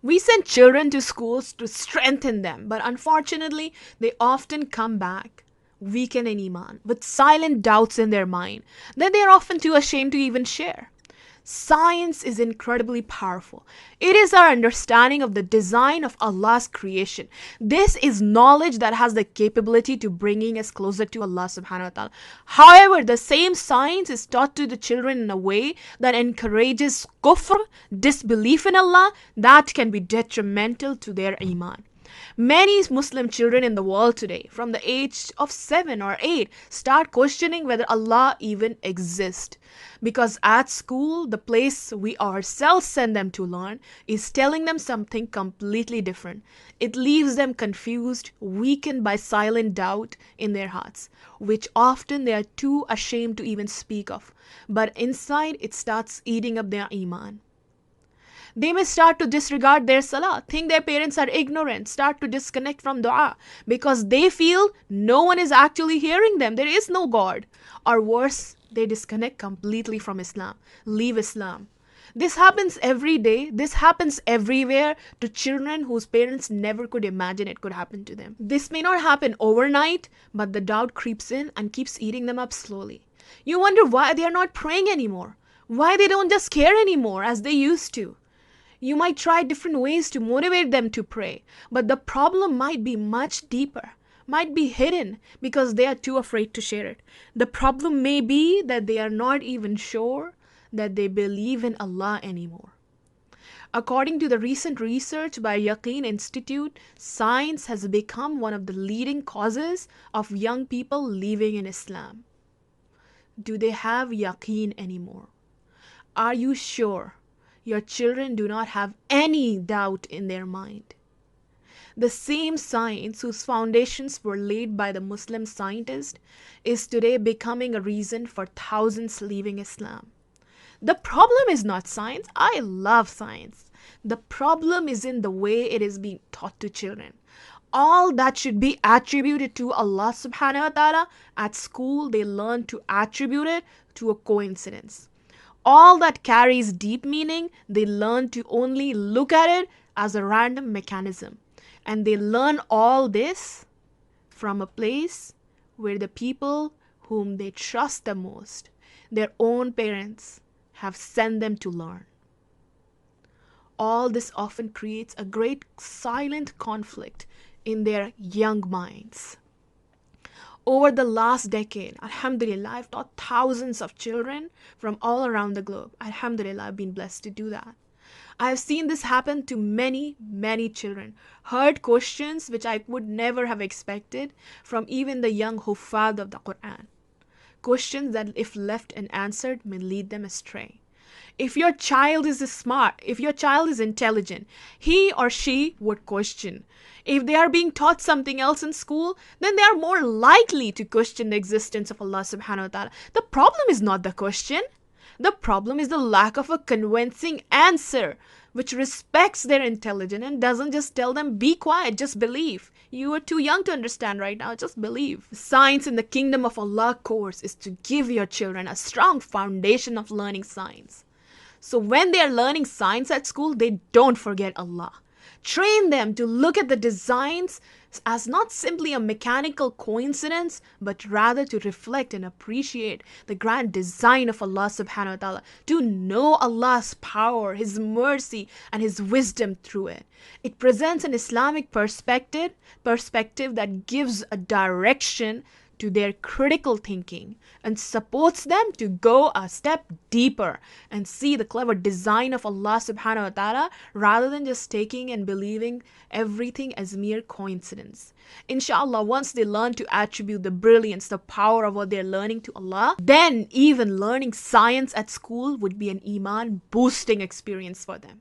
We send children to schools to strengthen them, but unfortunately, they often come back weakened in Iman, with silent doubts in their mind that they are often too ashamed to even share. Science is incredibly powerful. It is our understanding of the design of Allah's creation. This is knowledge that has the capability to bringing us closer to Allah subhanahu wa ta'ala. However, the same science is taught to the children in a way that encourages kufr, disbelief in Allah, that can be detrimental to their iman. Many Muslim children in the world today, from the age of 7 or 8, start questioning whether Allah even exists. Because at school, the place we ourselves send them to learn, is telling them something completely different. It leaves them confused, weakened by silent doubt in their hearts, which often they are too ashamed to even speak of. But inside, it starts eating up their iman. They may start to disregard their salah, think their parents are ignorant, start to disconnect from dua because they feel no one is actually hearing them. There is no God. Or worse, they disconnect completely from Islam, leave Islam. This happens every day. This happens everywhere to children whose parents never could imagine it could happen to them. This may not happen overnight, but the doubt creeps in and keeps eating them up slowly. You wonder why they are not praying anymore, why they don't just care anymore as they used to. You might try different ways to motivate them to pray, but the problem might be much deeper, might be hidden because they are too afraid to share it. The problem may be that they are not even sure that they believe in Allah anymore. According to the recent research by Yaqeen Institute, science has become one of the leading causes of young people leaving in Islam. Do they have yaqeen anymore? Are you sure your children do not have any doubt in their mind? The same science whose foundations were laid by the Muslim scientist is today becoming a reason for thousands leaving Islam. The problem is not science. I love science. The problem is in the way it is being taught to children. All that should be attributed to Allah subhanahu wa ta'ala, at school they learn to attribute it to a coincidence. All that carries deep meaning, they learn to only look at it as a random mechanism. And they learn all this from a place where the people whom they trust the most, their own parents, have sent them to learn. All this often creates a great silent conflict in their young minds. Over the last decade, alhamdulillah, I've taught thousands of children from all around the globe. Alhamdulillah, I've been blessed to do that. I've seen this happen to many, many children. Heard questions which I would never have expected from even the young huffaz of the Quran. Questions that, if left unanswered, may lead them astray. If your child is smart, if your child is intelligent, he or she would question. If they are being taught something else in school, then they are more likely to question the existence of Allah subhanahu wa ta'ala. The problem is not the question. The problem is the lack of a convincing answer which respects their intelligence and doesn't just tell them, be quiet, just believe. You are too young to understand right now, just believe. Science in the Kingdom of Allah course is to give your children a strong foundation of learning science. So when they are learning science at school, they don't forget Allah. Train them to look at the designs as not simply a mechanical coincidence, but rather to reflect and appreciate the grand design of Allah subhanahu wa ta'ala, to know Allah's power, His mercy, and His wisdom through it. It presents an Islamic perspective that gives a direction to their critical thinking and supports them to go a step deeper and see the clever design of Allah subhanahu wa ta'ala rather than just taking and believing everything as mere coincidence. Inshallah, once they learn to attribute the brilliance, the power of what they're learning to Allah, then even learning science at school would be an iman boosting experience for them.